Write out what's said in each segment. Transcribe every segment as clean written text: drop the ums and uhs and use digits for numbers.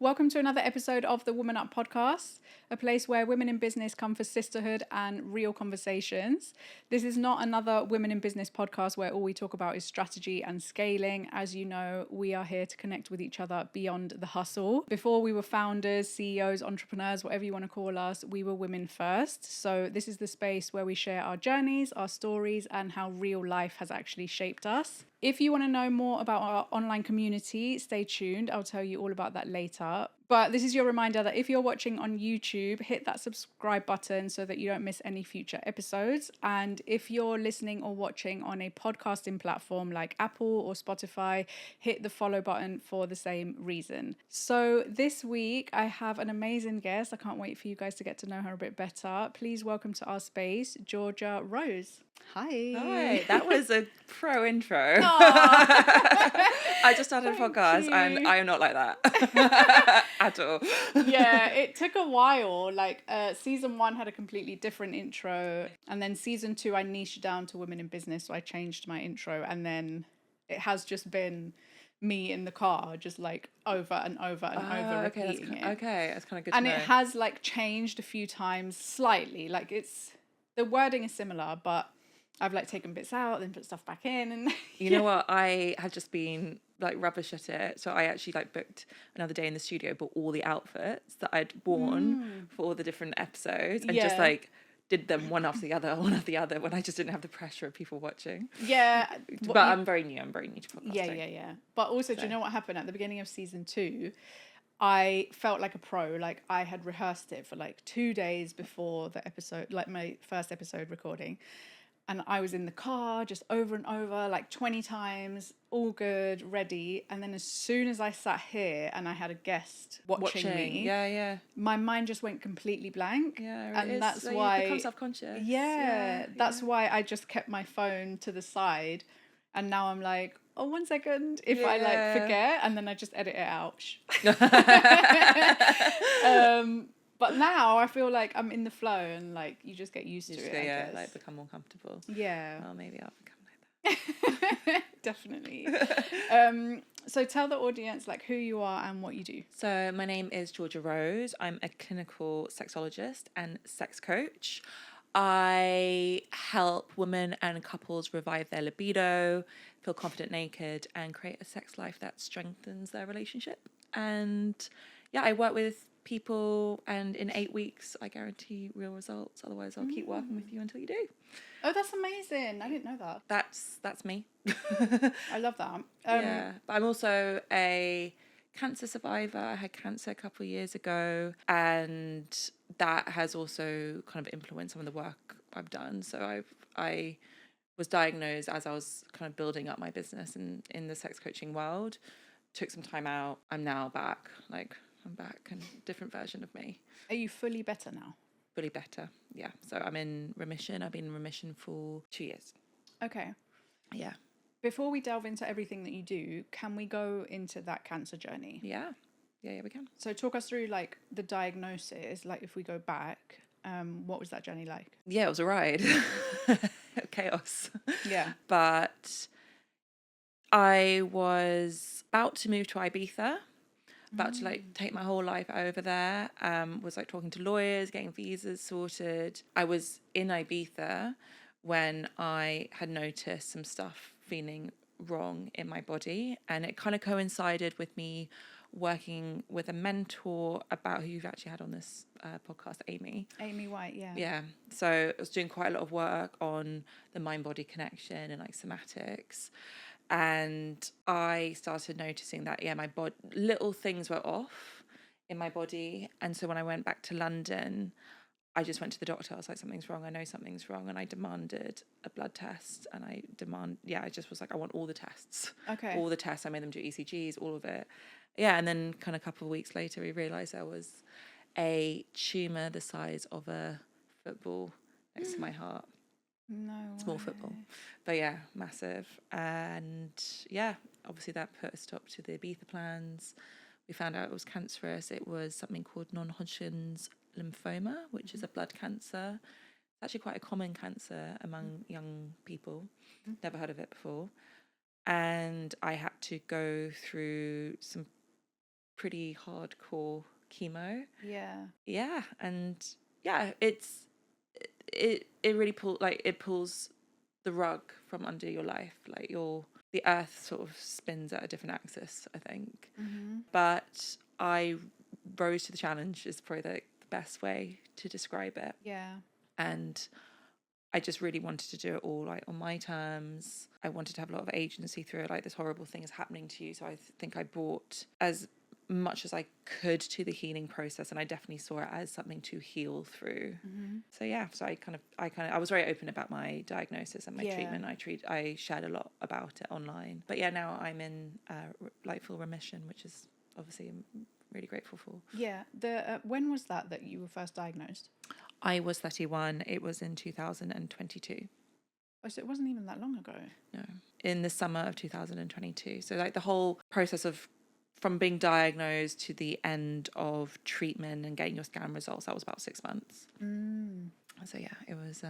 Welcome to another episode of the Woman Up podcast, a place where women in business come for sisterhood and real conversations. This is not another Women in Business podcast where all we talk about is strategy and scaling. As you know, we are here to connect with each other beyond the hustle. Before we were founders, CEOs, entrepreneurs, whatever you want to call us, we were women first. So this is the space where we share our journeys, our stories, and how real life has actually shaped us. If you want to know more about our online community, stay tuned. I'll tell you all about that later. But this is your reminder that if you're watching on YouTube, hit that subscribe button so that you don't miss any future episodes. And if you're listening or watching on a podcasting platform like Apple or Spotify, hit the follow button for the same reason. So this week, I have an amazing guest. I can't wait for you guys to get to know her a bit better. Please welcome to our space, Georgia Rose. Hi. Hi, that was a pro intro. Aw. I just started a Thank podcast you. and I am not like that at all. Yeah, it took a while. Season 1 had a completely different intro, and then season 2 I niched down to women in business, so I changed my intro, and then it has just been me in the car, just like over and over and over repeating it. Okay, that's kind of good And to know. it has like changed a few times slightly. Like the wording is similar, but I've like taken bits out, then put stuff back in, and You know what? I have just been like rubbish at it. So I actually like booked another day in the studio, bought all the outfits that I'd worn for all the different episodes and just Yeah. like did them one after the other when I just didn't have the pressure of people watching. Yeah. But I'm very new to podcasting. Yeah. But also, do you know what happened at the beginning of season 2? I felt like a pro. Like I had rehearsed it for like 2 days before the episode, like my first episode recording. And I was in the car just over and over, like 20 times, all good, ready. And then as soon as I sat here and I had a guest watching me, yeah. my mind just went completely blank. Yeah, and that's why you become self-conscious. Yeah, that's why I just kept my phone to the side, and now I'm like, oh, 1 second, if I like forget, and then I just edit it out. But now I feel like I'm in the flow, and like you just get used to it. I guess. Like become more comfortable. Yeah. Well, maybe I'll become like that. Definitely. So tell the audience like who you are and what you do. So my name is Georgia Rose. I'm a clinical sexologist and sex coach. I help women and couples revive their libido, feel confident naked, and create a sex life that strengthens their relationship. And yeah, I work with people, and in 8 weeks I guarantee real results. Otherwise I'll keep working with you until you do. Oh, that's amazing. I didn't know that. That's me. I love that. Yeah, but I'm also a cancer survivor. I had cancer a couple of years ago, and that has also kind of influenced some of the work I've done. So I was diagnosed as I was kind of building up my business in the sex coaching world. Took some time out. I'm now back. I'm back, and different version of me. Are you fully better now? Fully better, yeah. So I'm in remission. I've been in remission for 2 years. Okay. Yeah. Before we delve into everything that you do, can we go into that cancer journey? Yeah, we can. So talk us through like the diagnosis, like if we go back, what was that journey like? Yeah, it was a ride. Chaos. Yeah. But I was about to move to Ibiza, about to like take my whole life over there. Was like talking to lawyers, getting visas sorted. I was in Ibiza when I had noticed some stuff feeling wrong in my body, and it kind of coincided with me working with a mentor about who you've actually had on this podcast, Amy White. Yeah, so I was doing quite a lot of work on the mind-body connection and like somatics, and I started noticing that my body, little things were off in my body. And so when I went back to London, I just went to the doctor. I was like, something's wrong. I know something's wrong. And I demanded a blood test. And I just was like, I want all the tests. Okay. All the tests. I made them do ECGs, all of it. Yeah. And then kind of a couple of weeks later, we realized there was a tumour the size of a football next to my heart. No Small way. football. But yeah, massive. And yeah, obviously that put a stop to the Ibiza plans. We found out it was cancerous. It was something called non-Hodgkin's lymphoma, which is a blood cancer. It's actually quite a common cancer among young people. Never heard of it before. And I had to go through some pretty hardcore chemo. Yeah. And it really pulls the rug from under your life. Like the earth sort of spins at a different axis, I think. But I rose to the challenge is probably the best way to describe it. Yeah. And I just really wanted to do it all like on my terms. I wanted to have a lot of agency through it. Like, this horrible thing is happening to you. So I think I brought as much as I could to the healing process, and I definitely saw it as something to heal through. So I was very open about my diagnosis and my treatment. I shared a lot about it online. But yeah, now I'm in full remission, which is obviously I'm really grateful for. Yeah. When was that you were first diagnosed? I was 31. It was in 2022. Oh, so it wasn't even that long ago. No, in the summer of 2022. So like the whole process of from being diagnosed to the end of treatment and getting your scan results, that was about 6 months. So yeah, it was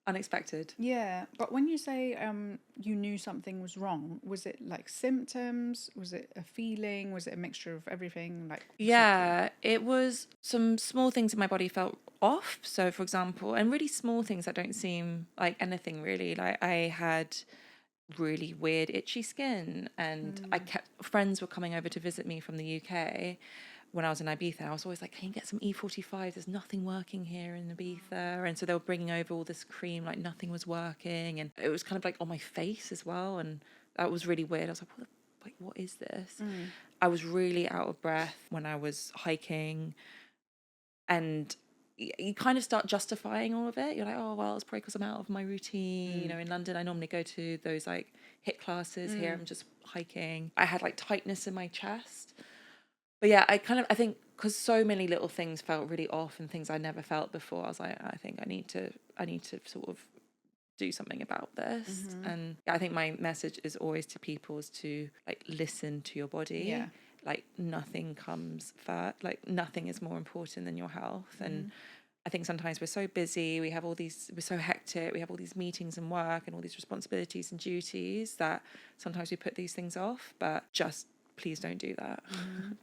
unexpected. Yeah, but when you say you knew something was wrong, was it like symptoms? Was it a feeling? Was it a mixture of everything? It was some small things in my body felt off. So for example, and really small things that don't seem like anything really. Like, I had really weird itchy skin, and friends were coming over to visit me from the UK when I was in Ibiza. I was always like, can you get some E45? There's nothing working here in Ibiza. And so they were bringing over all this cream, like nothing was working, and it was kind of like on my face as well, and that was really weird. I was like, what is this? I was really out of breath when I was hiking, and you kind of start justifying all of it. You're like, oh, well, it's probably because I'm out of my routine. You know, in London, I normally go to those like HIIT classes. Here, I'm just hiking. I had like tightness in my chest. But yeah, I think because so many little things felt really off and things I never felt before, I was like, I think I need to sort of do something about this. And I think my message is always to people is to like listen to your body. Yeah. Like, nothing comes first. Like, nothing is more important than your health. And I think sometimes we're so busy, we're so hectic, we have all these meetings and work and all these responsibilities and duties that sometimes we put these things off. But just please don't do that.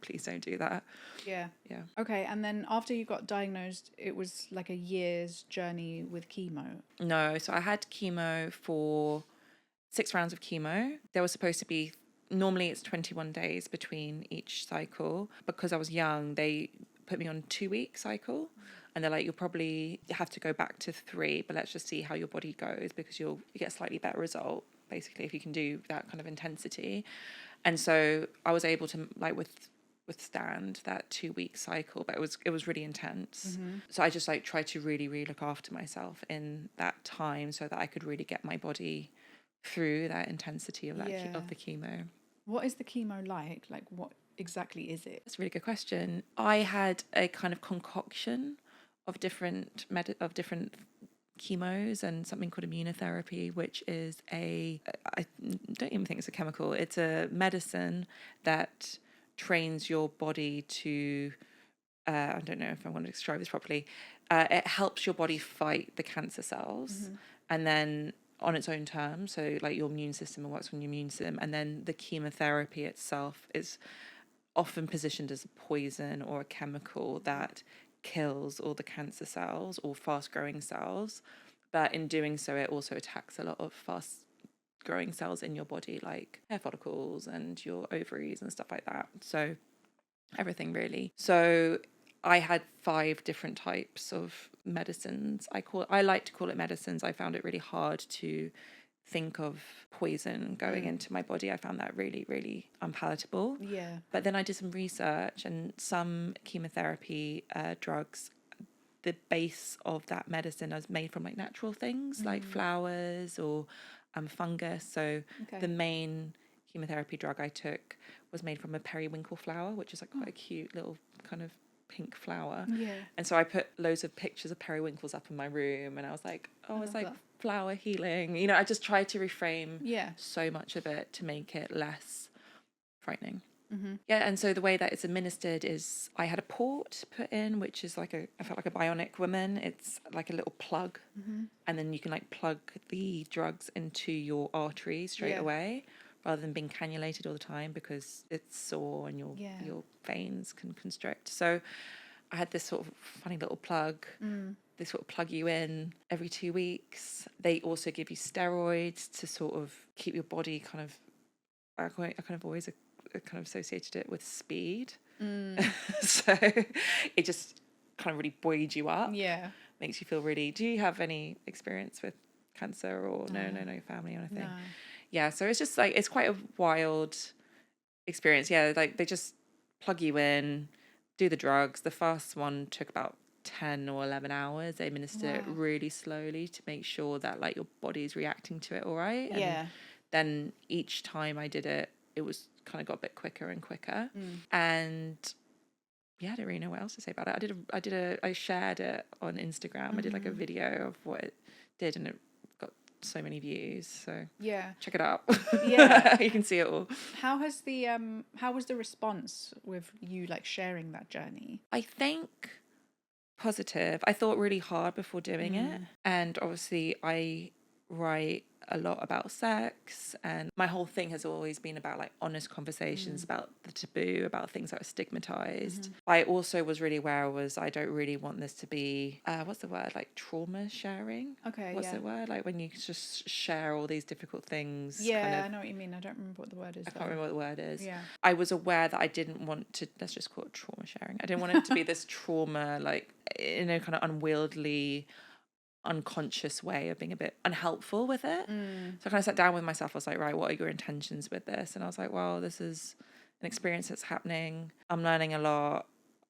Please don't do that. Yeah. Yeah. Okay, and then after you got diagnosed, it was like a year's journey with chemo. No, so I had chemo for 6 rounds of chemo. There was supposed to be, normally it's 21 days between each cycle. Because I was young, they put me on 2-week cycle, and they're like, you'll probably have to go back to 3, but let's just see how your body goes, because you get a slightly better result basically if you can do that kind of intensity. And so I was able to like withstand that 2-week cycle, but it was really intense. So I just like tried to really, really look after myself in that time so that I could really get my body through that intensity of of the chemo. What is the chemo like? Like, what exactly is it? That's a really good question. I had a kind of concoction of different chemos and something called immunotherapy, which is I don't even think it's a chemical. It's a medicine that trains your body to, I don't know if I want to describe this properly. It helps your body fight the cancer cells, and then on its own terms. So like your immune system works on your immune system, and then the chemotherapy itself is often positioned as a poison or a chemical that kills all the cancer cells or fast growing cells, but in doing so it also attacks a lot of fast growing cells in your body, like hair follicles and your ovaries and stuff like that. So everything really. So I had 5 different types of medicines. I like to call it medicines. I found it really hard to think of poison going into my body. I found that really, really unpalatable. Yeah. But then I did some research, and some chemotherapy drugs, the base of that medicine is made from like natural things like flowers or fungus. So the main chemotherapy drug I took was made from a periwinkle flower, which is like quite a cute little kind of pink flower. Yeah. And so I put loads of pictures of periwinkles up in my room, and I was like, oh, it's like flower healing. You know, I just tried to reframe so much of it to make it less frightening. Yeah, and so the way that it's administered is I had a port put in, which is like I felt like a bionic woman. It's like a little plug, and then you can like plug the drugs into your arteries straight away. rather than being cannulated all the time because it's sore and your veins can constrict. So I had this sort of funny little plug. They sort of plug you in every 2 weeks. They also give you steroids to sort of keep your body kind of, I kind of always kind of associated it with speed. So it just kind of really buoyed you up. Yeah. Makes you feel really, do you have any experience with cancer or no family or anything? No. Yeah, so it's just like, it's quite a wild experience. Yeah, like they just plug you in, do the drugs. The first one took about 10 or 11 hours. They administer it really slowly to make sure that like your body's reacting to it all right. Yeah. And then each time I did it, it was kind of got a bit quicker and quicker. And yeah, I don't really know what else to say about it. I shared it on Instagram. I did like a video of what it did, and it got so many views. So Yeah. check it out. Yeah. You can see it all. How was the response with you like sharing that journey? I think positive. I thought really hard before doing it. And obviously I write a lot about sex, and my whole thing has always been about like honest conversations about the taboo, about things that are stigmatized. I also was really aware I don't really want this to be what's the word, like trauma sharing. What's the word, like when you just share all these difficult things? I know what you mean. I don't remember what the word is. I can't remember what the word is. Yeah. I was aware that I didn't want to, let's just call it trauma sharing. I didn't want it to be this trauma, like, in a kind of unwieldy, unconscious way of being a bit unhelpful with it. So I kind of sat down with myself. I was like, right, what are your intentions with this? And I was like, well, this is an experience that's happening. I'm learning a lot.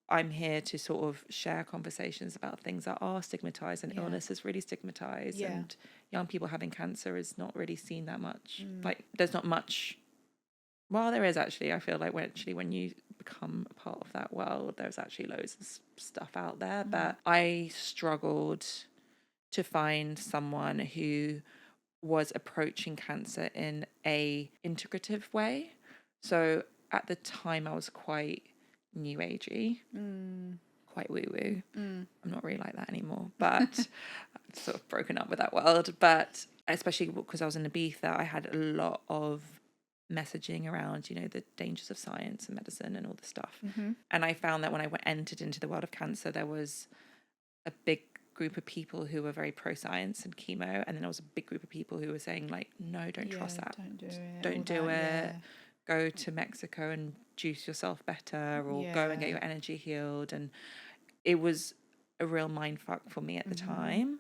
I'm here to sort of share conversations about things that are stigmatized, and illness is really stigmatized, and young people having cancer is not really seen that much. Like there's not much. Well, there is actually. I feel like when you become a part of that world, there's actually loads of stuff out there. But I struggled to find someone who was approaching cancer in a integrative way. So at the time I was quite new agey, quite woo woo. I'm not really like that anymore, but I've sort of broken up with that world. But especially because I was in Ibiza, I had a lot of messaging around, you know, the dangers of science and medicine and all this stuff. And I found that when I entered into the world of cancer, there was a big group of people who were very pro-science and chemo, and then there was a big group of people who were saying like, no, don't trust that, don't do it. Go to Mexico and juice yourself better, or go and get your energy healed. And it was a real mindfuck for me at the time,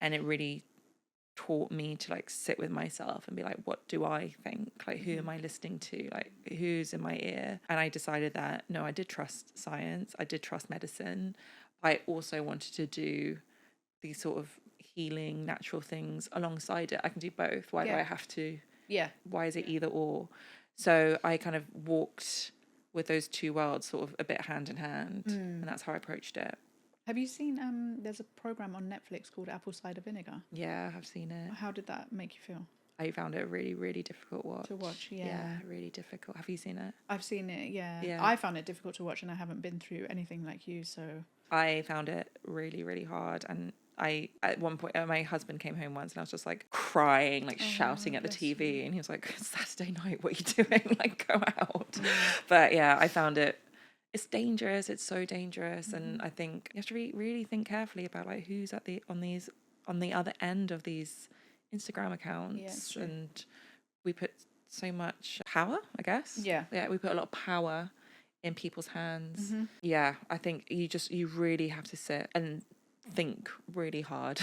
and it really taught me to like sit with myself and be like, what do I think? Like, who am I listening to? Like, who's in my ear? And I decided that no, I did trust science, I did trust medicine. I also wanted to do these sort of healing natural things alongside it. I can do both. Why do I have to? Why is it either or? So I kind of walked with those two worlds sort of a bit hand in hand, and that's how I approached it. Have you seen there's a program on Netflix called Apple Cider Vinegar? Yeah, I've seen it. How did that make you feel? I found it a really, really difficult to watch. Yeah, really difficult. Have you seen it? I've seen it, yeah. I found it difficult to watch, and I haven't been through anything like you, so I found it really, really hard. And at one point, my husband came home once and I was just like crying, like shouting at the TV. And he was like, it's Saturday night, what are you doing? Like, go out. But yeah, I found it's dangerous. It's so dangerous. And I think you have to really think carefully about like who's on the other end of these Instagram accounts. And we put so much power, I guess. Yeah, we put a lot of power in people's hands. Yeah, I think you really have to sit and think really hard.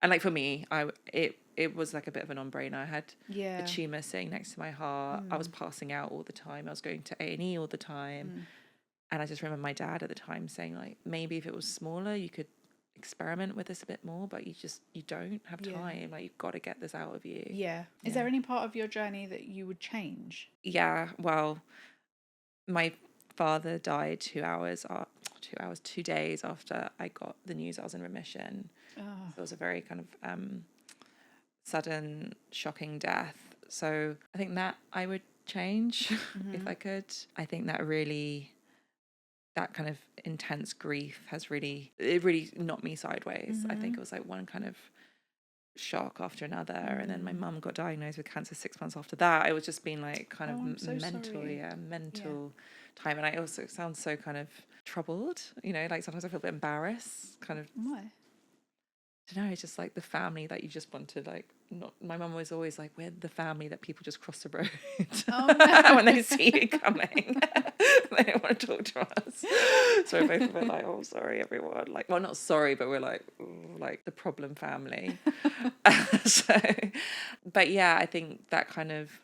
And like for me, it was like a bit of a non-brainer. I had a tumour sitting next to my heart. I was passing out all the time. I was going to A&E all the time. And I just remember my dad at the time saying like, maybe if it was smaller, you could experiment with this a bit more, but you don't have time. Like, you've got to get this out of you. Is there any part of your journey that you would change? Well, my father died 2 days after I got the news I was in remission. So it was a very kind of sudden, shocking death. So I think that I would change if I could. I think that kind of intense grief it really knocked me sideways. I think it was like one kind of shock after another, and then my mum got diagnosed with cancer 6 months after that. It was just been like kind of I'm so mental, sorry. mental time. And I also sound so kind of troubled, you know, like sometimes I feel a bit embarrassed, kind of. Why? I don't know, it's just like the family that you just want to like not. My mum was always like, we're the family that people just cross the road Oh, no. when they see you coming. They don't want to talk to us. So we're both a bit like, oh, sorry, everyone. Like, well, not sorry, but we're like, ooh, like the problem family. So, but yeah, I think that kind of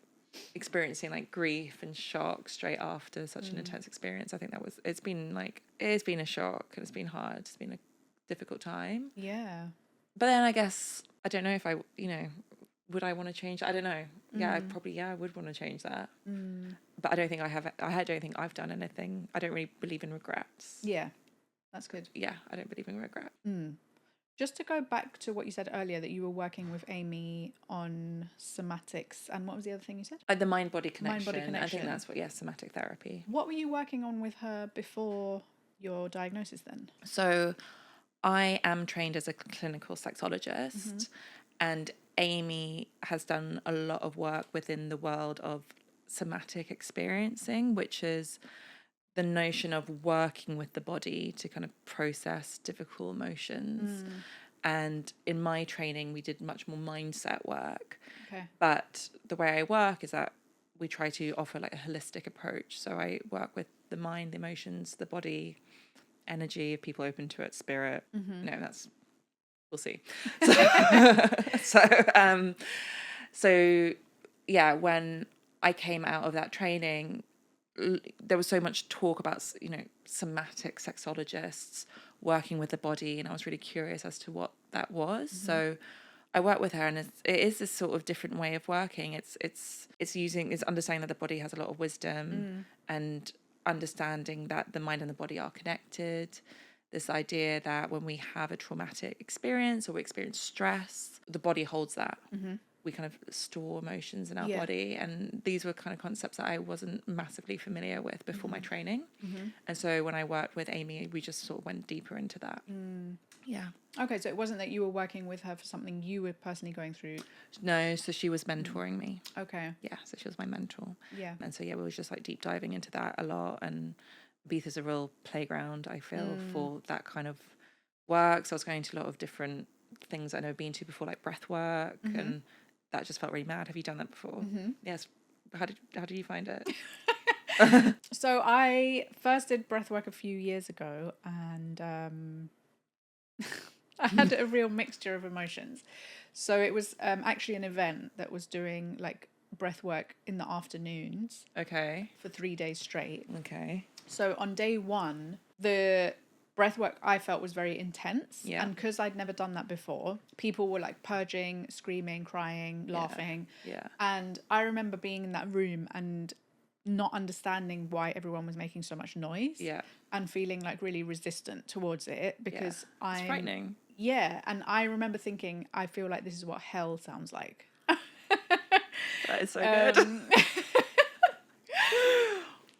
experiencing like grief and shock straight after such an intense experience, I think it's been a shock, and it's been hard. It's been a difficult time. Yeah. But then I guess I don't know if I, would I want to change? I don't know. Yeah, I would want to change that. But I don't think I have. I don't think I've done anything. I don't really believe in regrets. Yeah, that's good. Yeah, I don't believe in regret. Just to go back to what you said earlier, that you were working with Amy on somatics, and what was the other thing you said? The mind-body connection. Mind-body connection. I think that's what, somatic therapy. What were you working on with her before your diagnosis then? So I am trained as a clinical sexologist, and Amy has done a lot of work within the world of somatic experiencing, which is the notion of working with the body to kind of process difficult emotions. And in my training, we did much more mindset work. Okay. But the way I work is that we try to offer like a holistic approach. So I work with the mind, the emotions, the body, energy, if people open to it, spirit. We'll see. So yeah, when I came out of that training, there was so much talk about, somatic sexologists working with the body, and I was really curious as to what that was. So I worked with her, and it is this sort of different way of working. It's understanding that the body has a lot of wisdom, and understanding that the mind and the body are connected. This idea that when we have a traumatic experience or we experience stress, the body holds that. We kind of store emotions in our body, and these were kind of concepts that I wasn't massively familiar with before my training. And so when I worked with Amy, we just sort of went deeper into that. Yeah. Okay, so it wasn't that you were working with her for something you were personally going through? No, so she was mentoring me. Okay. Yeah, so she was my mentor. Yeah. And so, we were just like deep diving into that a lot, and Ibiza's a real playground, I feel, for that kind of work. So I was going to a lot of different things I'd never been to before, like breath work, and that just felt really mad. Have you done that before? Yes. How did you find it? So I first did breath work a few years ago, and I had a real mixture of emotions. So it was actually an event that was doing like breath work in the afternoons. Okay. For 3 days straight. Okay. So on day one, the breath work I felt was very intense. Yeah. And because I'd never done that before, people were like purging, screaming, crying, laughing. Yeah. And I remember being in that room and not understanding why everyone was making so much noise. Yeah. And feeling like really resistant towards it because It's frightening. Yeah. And I remember thinking, I feel like this is what hell sounds like. That is so good.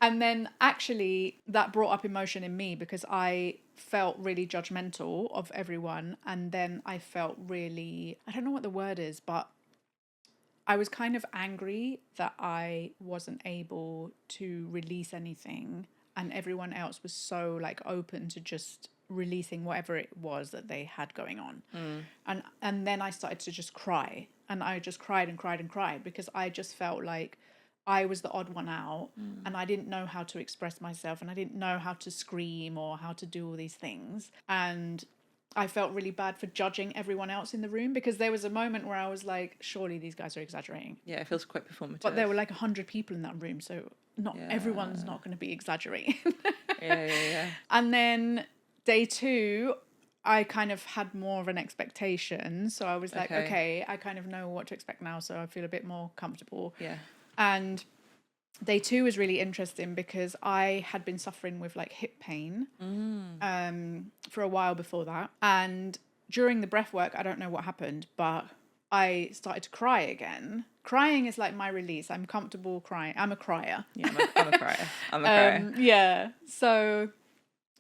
And then actually that brought up emotion in me because I felt really judgmental of everyone. And then I felt really, I don't know what the word is, but I was kind of angry that I wasn't able to release anything. And everyone else was so like open to just releasing whatever it was that they had going on. And then I started to just cry. And I just cried and cried and cried because I just felt like I was the odd one out and I didn't know how to express myself and I didn't know how to scream or how to do all these things. And I felt really bad for judging everyone else in the room because there was a moment where I was like, surely these guys are exaggerating. Yeah, it feels quite performative. But there were like 100 people in that room, so not everyone's not going to be exaggerating. Yeah. And then day two, I kind of had more of an expectation. So I was like, okay, I kind of know what to expect now, so I feel a bit more comfortable. Yeah. And day two was really interesting because I had been suffering with like hip pain for a while before that. And during the breath work, I don't know what happened, but I started to cry again. Crying is like my release. I'm comfortable crying. I'm a crier. Yeah, I'm a crier. I'm a crier. Yeah. So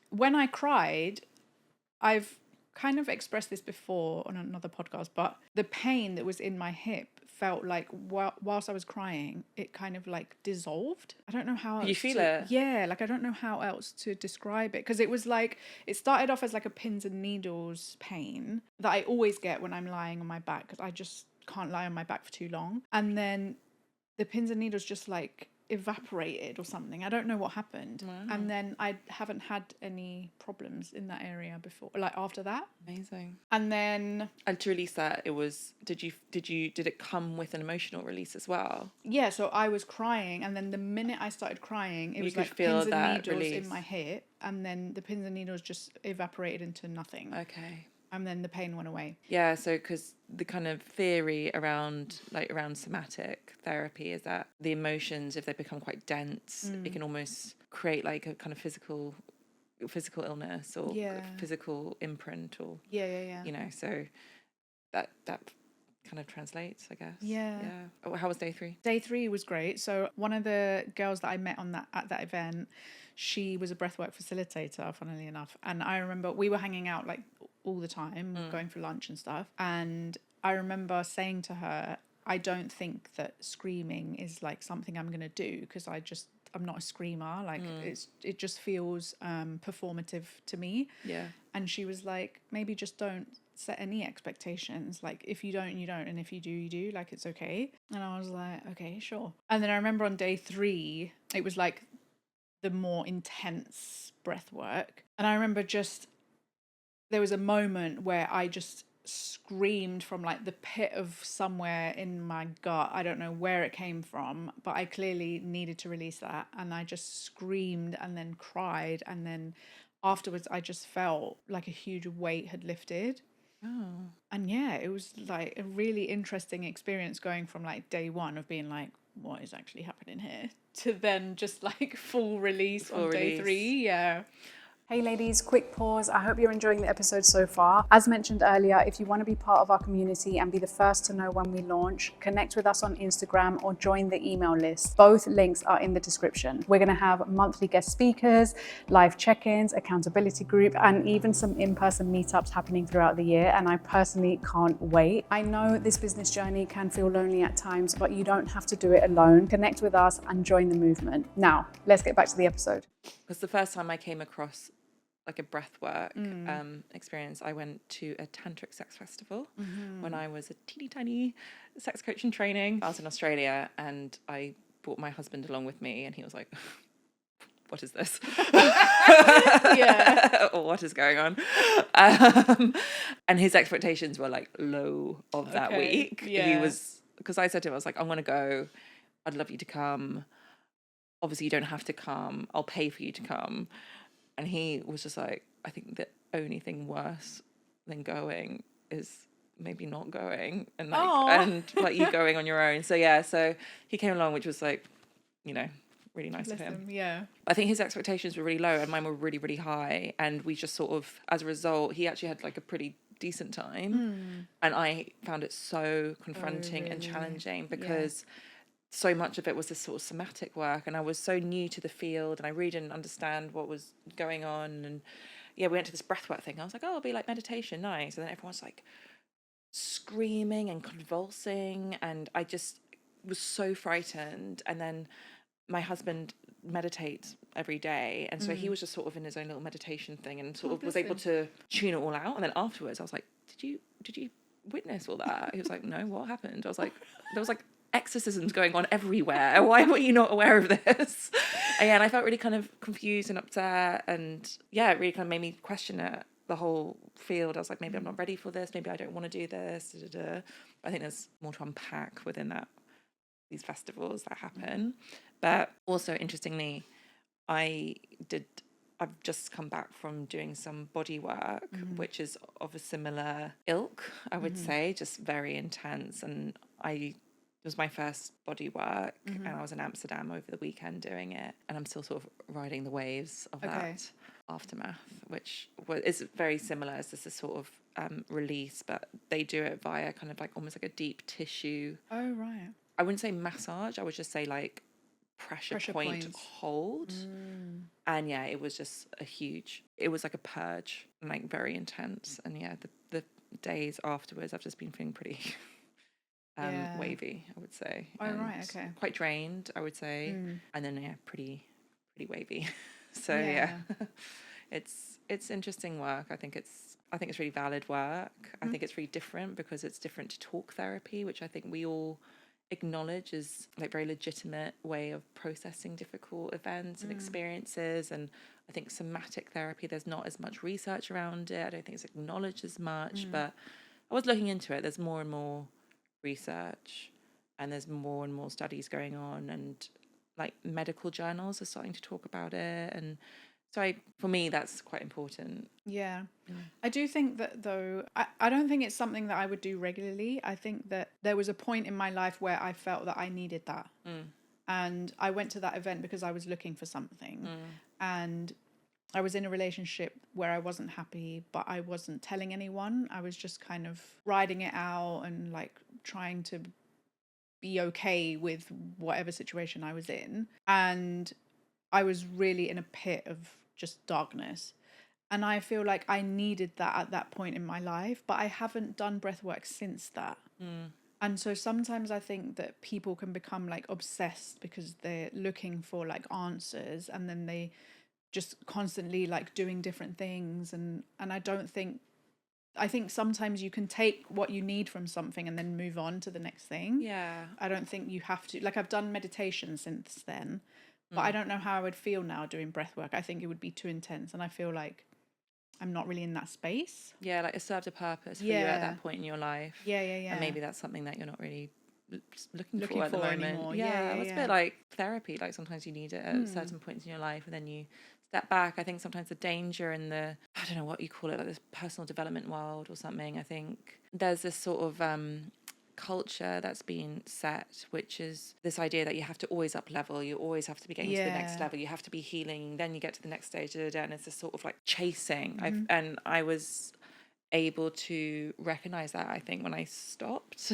when I cried, I've kind of expressed this before on another podcast, but the pain that was in my hip felt like whilst I was crying, it kind of like dissolved. I don't know how else you feel it? Yeah, like I don't know how else to describe it, because it was like, it started off as like a pins and needles pain that I always get when I'm lying on my back, because I just can't lie on my back for too long. And then the pins and needles just like evaporated or something. I don't know what happened. Wow. And then I haven't had any problems in that area before, like after that. Amazing. And then to release that, it was, did it come with an emotional release as well? Yeah, so I was crying, and then the minute I started crying, it was could like feel pins and that needles release. in my hip, and then the pins and needles just evaporated into nothing. Okay. And then the pain went away. Yeah, so because the kind of theory around somatic therapy is that the emotions, if they become quite dense, it can almost create like a kind of physical illness or physical imprint, or Yeah. you know, so that kind of translates, I guess. Yeah. Oh, how was day 3? Day 3 was great. So one of the girls that I met at that event, she was a breathwork facilitator, funnily enough. And I remember we were hanging out like all the time, going for lunch and stuff. And I remember saying to her, I don't think that screaming is like something I'm going to do, because I'm not a screamer. Like it just feels performative to me. Yeah. And she was like, maybe just don't set any expectations. Like if you don't, you don't, and if you do, you do. Like it's okay. And I was like, okay, sure. And then I remember on day 3, it was like the more intense breath work. And I remember there was a moment where I just screamed from like the pit of somewhere in my gut. I don't know where it came from, but I clearly needed to release that. And I just screamed and then cried. And then afterwards, I just felt like a huge weight had lifted. Oh. And yeah, it was like a really interesting experience, going from like day 1 of being like, what is actually happening here, to then just like full release on day 3. Yeah. Hey ladies, quick pause. I hope you're enjoying the episode so far. As mentioned earlier, if you want to be part of our community and be the first to know when we launch, connect with us on Instagram or join the email list. Both links are in the description. We're going to have monthly guest speakers, live check-ins, accountability group, and even some in-person meetups happening throughout the year. And I personally can't wait. I know this business journey can feel lonely at times, but you don't have to do it alone. Connect with us and join the movement. Now, let's get back to the episode. Because the first time I came across like a breathwork experience, I went to a tantric sex festival when I was a teeny tiny sex coach in training. I was in Australia, and I brought my husband along with me, and he was like, what is this? Or what is going on? And his expectations were like low of that week. He was, because I said to him, I was like, I'm going to go. I'd love you to come. Obviously you don't have to come. I'll pay for you to come. And he was just like, I think the only thing worse than going is maybe not going, and like you going on your own. So yeah, so he came along, which was like, you know, really nice of him. Yeah. I think his expectations were really low and mine were really, really high. And we just sort of, as a result, he actually had like a pretty decent time. And I found it so confronting and challenging, because so much of it was this sort of somatic work, and I was so new to the field, and I really didn't understand what was going on. And we went to this breathwork thing. I was like, oh, it'll be like meditation, nice. And then everyone's like screaming and convulsing, and I just was so frightened. And then my husband meditates every day, and so he was just sort of in his own little meditation thing, and sort of was able to tune it all out. And then afterwards I was like, did you witness all that? He was like, no, what happened? I was like, there was like exorcisms going on everywhere. Why were you not aware of this? And I felt really kind of confused and upset, and it really kind of made me question it, the whole field. I was like, maybe I'm not ready for this, maybe I don't want to do this. I think there's more to unpack within these festivals that happen. But also interestingly, I've just come back from doing some body work, which is of a similar ilk, I would say, just very intense. And it was my first body work, and I was in Amsterdam over the weekend doing it, and I'm still sort of riding the waves of that aftermath, which is very similar as this sort of release, but they do it via kind of like almost like a deep tissue. Oh, right. I wouldn't say massage, I would just say like pressure point points. hold. And it was just it was like a purge like very intense. And yeah, the days afterwards, I've just been feeling pretty wavy, I would say. Oh, and right, okay. Quite drained, I would say. And then yeah, pretty wavy. So Yeah. it's interesting work. I think it's really valid work. I think it's really different because it's different to talk therapy, which I think we all acknowledge as like very legitimate way of processing difficult events and experiences. And I think somatic therapy, there's not as much research around it. I don't think it's acknowledged as much, but I was looking into it. There's more and more research and there's more and more studies going on, and like medical journals are starting to talk about it. And so for me, that's quite important. Yeah. I do think that, though, I don't think it's something that I would do regularly. I think that there was a point in my life where I felt that I needed that. And I went to that event because I was looking for something. And I was in a relationship where I wasn't happy, but I wasn't telling anyone. I was just kind of riding it out and like trying to be okay with whatever situation I was in. And I was really in a pit of just darkness. And I feel like I needed that at that point in my life, but I haven't done breath work since that. And so sometimes I think that people can become like obsessed because they're looking for like answers, and then they just constantly like doing different things. And I think sometimes you can take what you need from something and then move on to the next thing. Yeah. I don't think you have to, like, I've done meditation since then, but I don't know how I would feel now doing breath work. I think it would be too intense, and I feel like I'm not really in that space. Yeah, like it served a purpose for you at that point in your life. Yeah. And maybe that's something that you're not really looking Looking for at the for moment. anymore. Yeah, it's a bit like therapy. Like sometimes you need it at certain points in your life, and then you step back. I think sometimes the danger in the, I don't know what you call it, like this personal development world or something. I think there's this sort of culture that's been set, which is this idea that you have to always up level, you always have to be getting to the next level, you have to be healing, then you get to the next stage, and it's this sort of like chasing. And I was able to recognize that, I think, when I stopped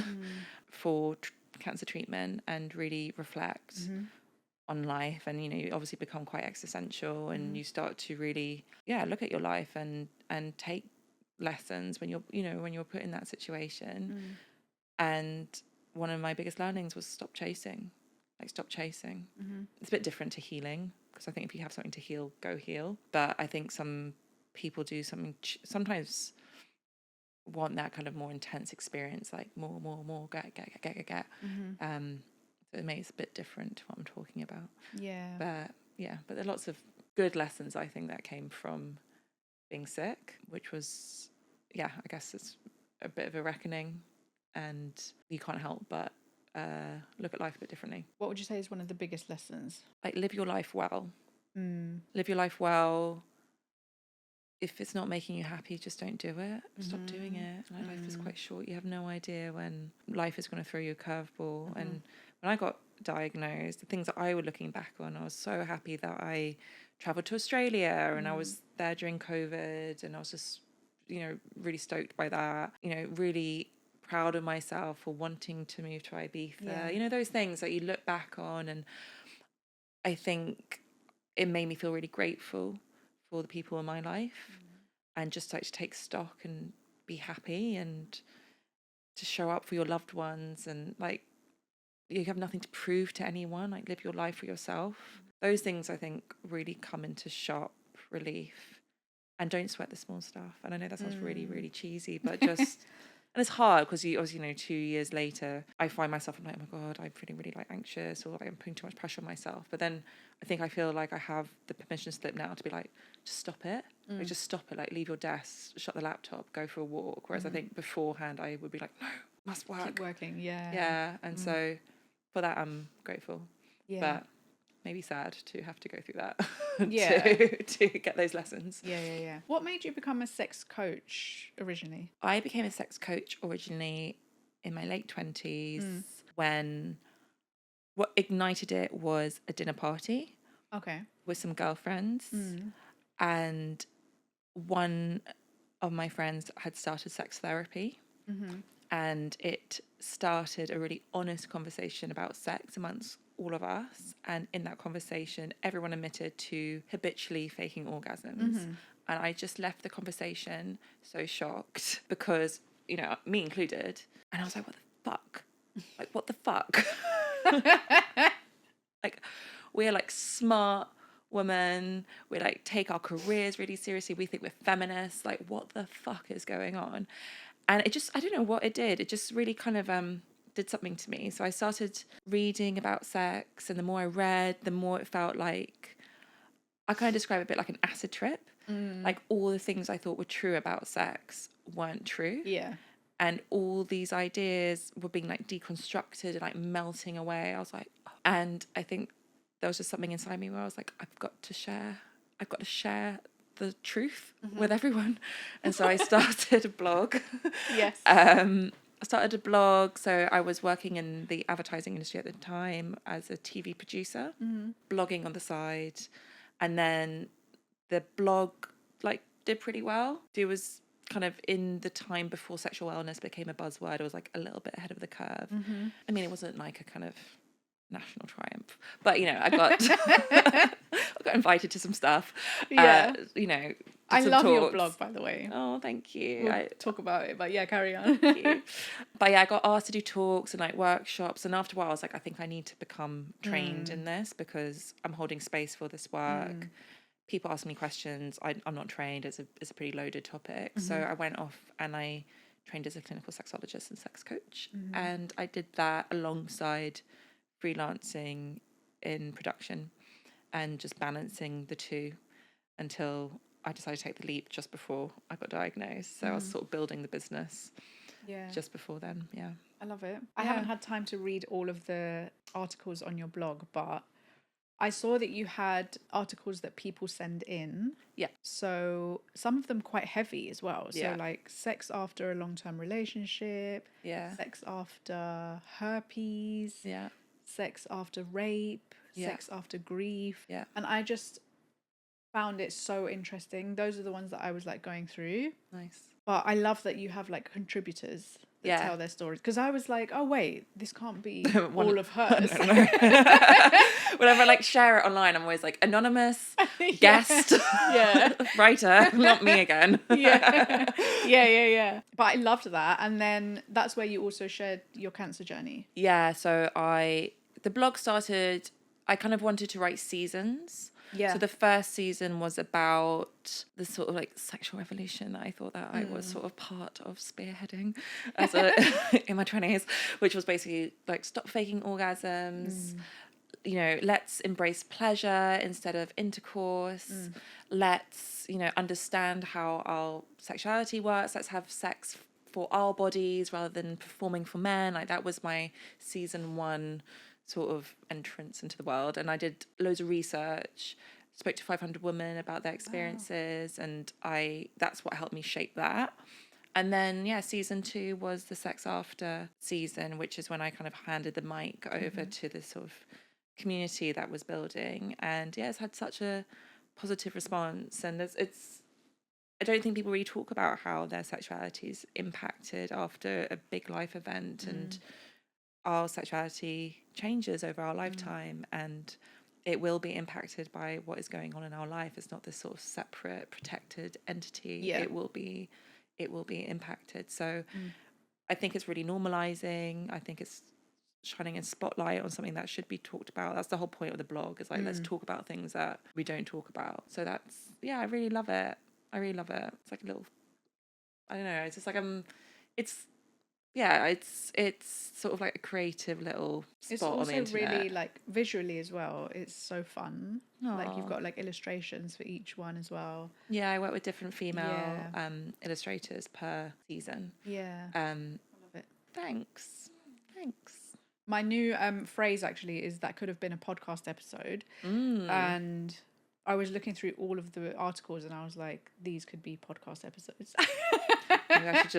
for cancer treatment and really reflect on life. And you obviously become quite existential, and you start to really look at your life and take lessons when you're put in that situation. And one of my biggest learnings was stop chasing. It's a bit different to healing, because I think if you have something to heal, go heal. But I think some people do something sometimes want that kind of more intense experience, like more, get. So it makes it a bit different to what I'm talking about. But there are lots of good lessons, I think, that came from being sick, which was, I guess it's a bit of a reckoning, and you can't help but look at life a bit differently. What would you say is one of the biggest lessons? Like, live your life well. Live your life well. If it's not making you happy, just don't do it. Stop doing it. Like, life is quite short. You have no idea when life is going to throw you a curveball. And when I got diagnosed, the things that I was looking back on, I was so happy that I traveled to Australia and I was there during COVID, and I was just, really stoked by that. Really proud of myself for wanting to move to Ibiza. Those things that you look back on, and I think it made me feel really grateful for the people in my life, and just like to take stock and be happy and to show up for your loved ones, and like you have nothing to prove to anyone. Like, live your life for yourself. Those things, I think, really come into sharp relief. And don't sweat the small stuff. And I know that sounds really, really cheesy, but just and it's hard because you obviously 2 years later, I find myself, I'm like, oh my God, I'm feeling really like anxious, or like I'm putting too much pressure on myself. But then I feel like I have the permission slip now to be like, just stop it. Like, just stop it. Like, leave your desk, shut the laptop, go for a walk. Whereas I think beforehand I would be like, no, must work. Keep working, And so for that I'm grateful. But maybe sad to have to go through that to get those lessons. What made you become a sex coach originally? I became a sex coach originally in my late 20s when what ignited it was a dinner party with some girlfriends, and one of my friends had started sex therapy, and it started a really honest conversation about sex amongst all of us. And in that conversation, everyone admitted to habitually faking orgasms. And I just left the conversation so shocked because, you know, me included. And I was like, what the fuck? Like, what the fuck? Like, we're like smart women. We like take our careers really seriously. We think we're feminists. Like, what the fuck is going on? And it just, I don't know what it did. It just really kind of did something to me. So I started reading about sex, and the more I read, the more it felt like, I kind of describe it a bit like an acid trip. Like, all the things I thought were true about sex weren't true. Yeah. And all these ideas were being like deconstructed and like melting away. I was like, oh. And I think there was just something inside me where I was like, I've got to share the truth with everyone. And so I started a blog. Yes. I started a blog. So I was working in the advertising industry at the time as a TV producer, blogging on the side. And then the blog like did pretty well. It was kind of in the time before sexual wellness became a buzzword. It was like a little bit ahead of the curve. I mean, it wasn't like a kind of national triumph, but you know, I got I got invited to some stuff. Yeah. You know, I some love your talks. blog, by the way. Oh, thank you. We'll talk about it, but yeah, carry on. Thank you. But yeah, I got asked to do talks and like workshops, and after a while I was like, I think I need to become trained in this because I'm holding space for this work. People ask me questions. I'm not trained. It's a pretty loaded topic. So I went off and I trained as a clinical sexologist and sex coach. And I did that alongside freelancing in production and just balancing the two until I decided to take the leap just before I got diagnosed. So I was sort of building the business just before then. Yeah. I love it. I haven't had time to read all of the articles on your blog, but I saw that you had articles that people send in. Yeah. So some of them quite heavy as well. So Yeah. like sex after a long-term relationship. Yeah. Sex after herpes. Yeah. Sex after rape. Yeah. Sex after grief. Yeah. And I just found it so interesting. Those are the ones that I was like going through. Nice. But I love that you have like contributors that tell their stories. Because I was like, oh wait, this can't be all of hers. No. Whenever I like share it online, I'm always like, anonymous guest, writer, not me again. Yeah. But I loved that. And then that's where you also shared your cancer journey. Yeah, so the blog started, I kind of wanted to write seasons. Yeah. So the first season was about the sort of like sexual revolution that I thought that I was sort of part of spearheading as in my 20s, which was basically like stop faking orgasms, you know, let's embrace pleasure instead of intercourse. Let's, you know, understand how our sexuality works. Let's have sex for our bodies rather than performing for men. Like that was my season 1 sort of entrance into the world. And I did loads of research, spoke to 500 women about their experiences, and that's what helped me shape that. And then season 2 was the sex after season, which is when I kind of handed the mic over to this sort of community that was building. And it's had such a positive response. And it's I don't think people really talk about how their sexuality is impacted after a big life event, and our sexuality changes over our lifetime, and it will be impacted by what is going on in our life. It's not this sort of separate, protected entity. It will be impacted. So I think it's really normalizing. I think it's shining a spotlight on something that should be talked about. That's the whole point of the blog, is like, let's talk about things that we don't talk about. So that's, I really love it. It's like a little, I don't know, it's just like, it's sort of like a creative little spot on the internet. It's also really like visually as well. It's so fun. Like you've got like illustrations for each one as well. Yeah, I work with different female illustrators per season. Yeah. I love it. Thanks. My new phrase actually is that could have been a podcast episode. And I was looking through all of the articles and I was like, these could be podcast episodes. Maybe I should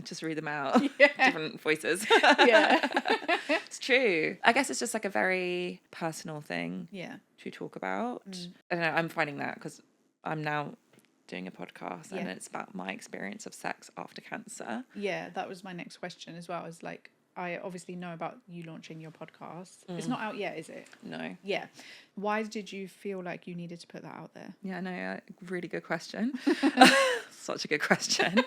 just read them out. Different voices. It's true. I guess it's just like a very personal thing to talk about. I don't know, I'm finding that because I'm now doing a podcast and it's about my experience of sex after cancer. Yeah, that was my next question as well. Is like, I obviously know about you launching your podcast. It's not out yet, is it? No. Yeah. Why did you feel like you needed to put that out there? Yeah, no, really good question. Such a good question.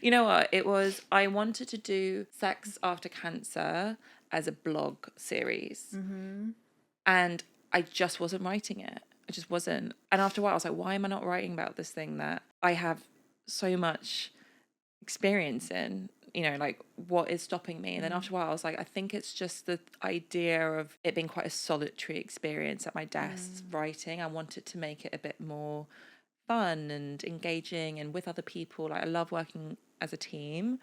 You know what? I wanted to do Sex After Cancer as a blog series. And I just wasn't writing it. I just wasn't. And after a while, I was like, why am I not writing about this thing that I have so much experience in? You know, like, what is stopping me? And then after a while, I was like, I think it's just the idea of it being quite a solitary experience at my desk writing. I wanted to make it a bit more fun and engaging and with other people. Like, I love working as a team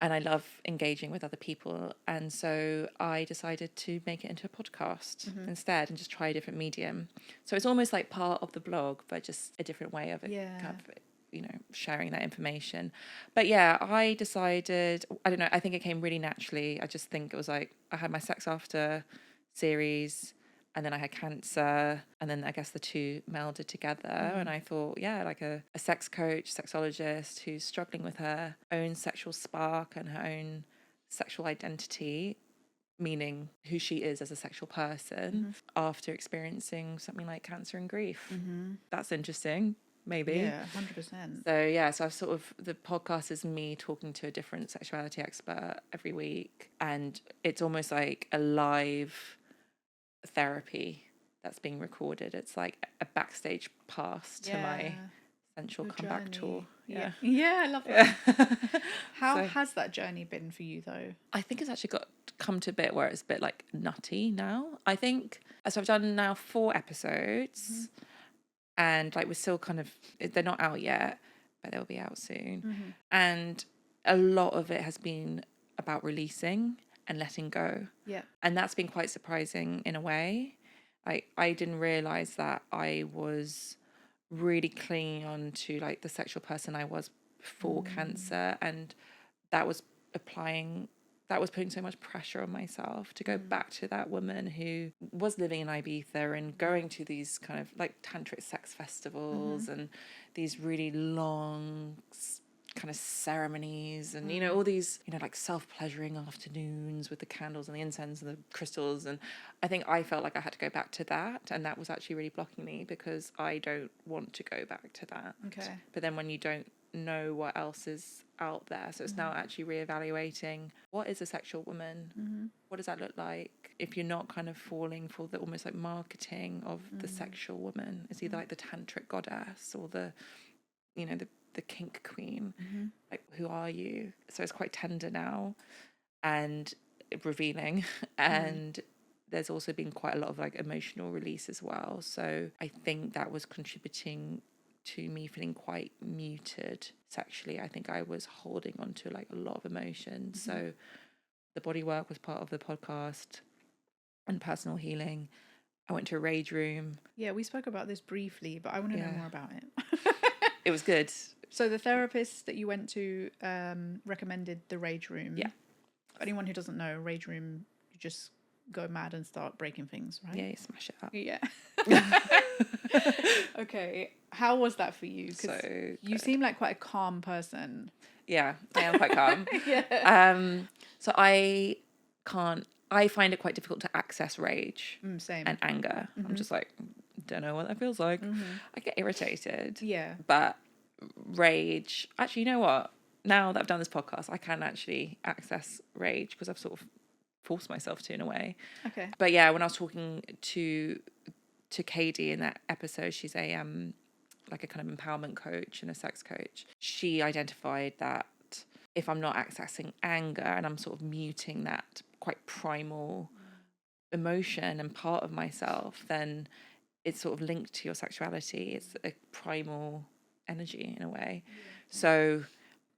and I love engaging with other people. And so I decided to make it into a podcast instead and just try a different medium. So it's almost like part of the blog, but just a different way of it, kind of, you know, sharing that information. But yeah, I decided, I don't know, I think it came really naturally. I just think it was like, I had my Sex After series and then I had cancer, and then I guess the two melded together. And I thought, yeah, like a sex coach, sexologist who's struggling with her own sexual spark and her own sexual identity, meaning who she is as a sexual person after experiencing something like cancer and grief. That's interesting. Maybe. Yeah, 100%. So yeah, so I've sort of, the podcast is me talking to a different sexuality expert every week, and it's almost like a live therapy that's being recorded. It's like a backstage pass to my sensual comeback tour. Yeah, I love that. How has that journey been for you though? I think it's actually come to a bit where it's a bit like nutty now. I think, so I've done now 4 episodes. And like, we're still kind of, they're not out yet, but they'll be out soon. And a lot of it has been about releasing and letting go. Yeah. And that's been quite surprising in a way. I didn't realize that I was really clinging on to like the sexual person I was before cancer. And that was putting so much pressure on myself to go back to that woman who was living in Ibiza and going to these kind of like tantric sex festivals and these really long kind of ceremonies and, you know, all these, you know, like self-pleasuring afternoons with the candles and the incense and the crystals. And I think I felt like I had to go back to that. And that was actually really blocking me because I don't want to go back to that. Okay. But then when you don't know what else is out there, so it's now actually reevaluating, what is a sexual woman? What does that look like? If you're not kind of falling for the almost like marketing of the sexual woman, it's either like the tantric goddess or the, you know, the kink queen. Like, who are you? So it's quite tender now and revealing. And there's also been quite a lot of like emotional release as well. So I think that was contributing to me feeling quite muted sexually. I think I was holding on to like a lot of emotions. So the body work was part of the podcast and personal healing. I went to a rage room. Yeah, we spoke about this briefly, but I want to know more about it. It was good. So the therapist that you went to recommended the rage room. Yeah. For anyone who doesn't know, rage room, you just go mad and start breaking things, right? Yeah, you smash it up. Yeah. Okay. How was that for you? Because you seem like quite a calm person. Yeah, I am quite calm. So I find it quite difficult to access rage and anger. I'm just like, don't know what that feels like. I get irritated. Yeah. But rage, actually, you know what? Now that I've done this podcast, I can actually access rage because I've sort of forced myself to in a way. Okay. But yeah, when I was talking to Katie in that episode, she's a like a kind of empowerment coach and a sex coach. She identified that if I'm not accessing anger and I'm sort of muting that quite primal emotion and part of myself, then it's sort of linked to your sexuality. It's a primal energy in a way. So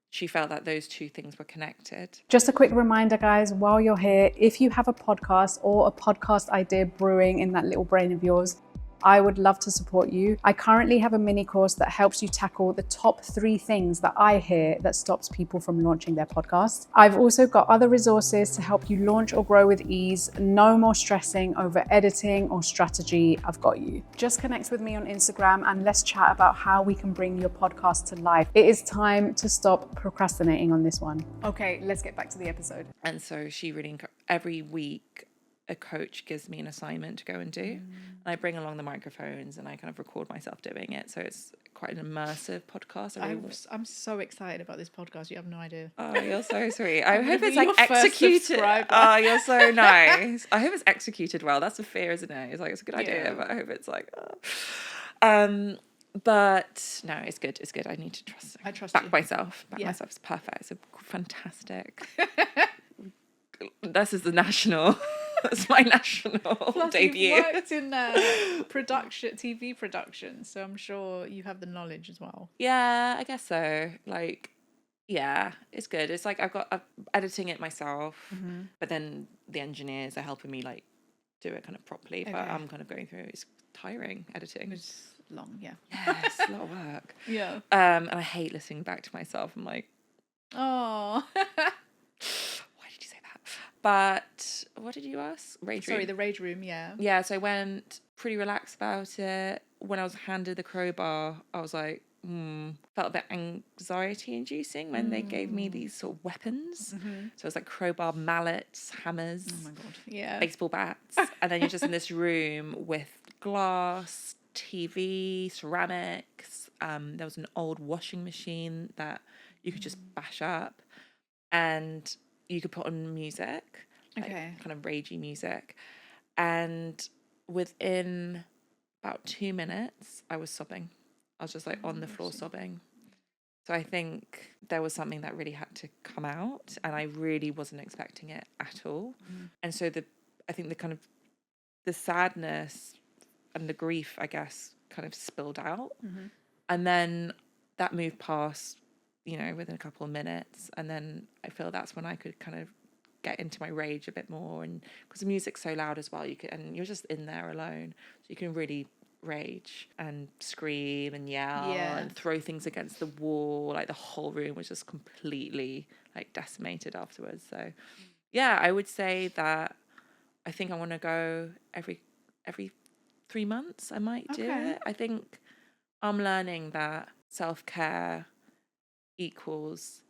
she felt that those two things were connected. Just a quick reminder, guys, while you're here, if you have a podcast or a podcast idea brewing in that little brain of yours, I would love to support you. I currently have a mini course that helps you tackle the top 3 things that I hear that stops people from launching their podcast. I've also got other resources to help you launch or grow with ease. No more stressing over editing or strategy. I've got you. Just connect with me on Instagram and let's chat about how we can bring your podcast to life. It is time to stop procrastinating on this one. Okay, let's get back to the episode. And so she really, every week, a coach gives me an assignment to go and do. And I bring along the microphones and I kind of record myself doing it. So it's quite an immersive podcast. I'm so excited about this podcast. You have no idea. Oh, you're so sweet. I hope it's your like first executed. subscriber. Oh, you're so nice. I hope it's executed well. That's a fear, isn't it? It's like, it's a good idea, but I hope it's like, but no, it's good. It's good. I need to trust. I trust back you. myself. Back myself is perfect. It's a fantastic. This is the national. That's my national Plus, debut. you've worked in TV production, so I'm sure you have the knowledge as well. Yeah, I guess so. Like, yeah, it's good. It's like I'm editing it myself, but then the engineers are helping me like do it kind of properly. But I'm kind of going through. It's tiring editing. It's long, yeah. Yeah, it's a lot of work. Yeah. And I hate listening back to myself. I'm like, oh. why did you say that? But what did you ask? Rage room. Sorry, the rage room, yeah. Yeah, so I went pretty relaxed about it. When I was handed the crowbar, I was like, felt a bit anxiety inducing when they gave me these sort of weapons. So it was like crowbar, mallets, hammers, Oh my God. Yeah. baseball bats. And then you're just in this room with glass, TV, ceramics. There was an old washing machine that you could just bash up. And you could put on music, like kind of ragey music. And within about 2 minutes, I was sobbing. I was just like on the floor sobbing. So I think there was something that really had to come out, and I really wasn't expecting it at all. And so I think the sadness and the grief, I guess, kind of spilled out. And then that moved past, within a couple of minutes. And then I feel that's when I could kind of get into my rage a bit more. And because the music's so loud as well, and you're just in there alone. So you can really rage and scream and yell and throw things against the wall. Like the whole room was just completely like decimated afterwards. So yeah, I would say that I think I want to go every 3 months. I might do it. I think I'm learning that self-care equals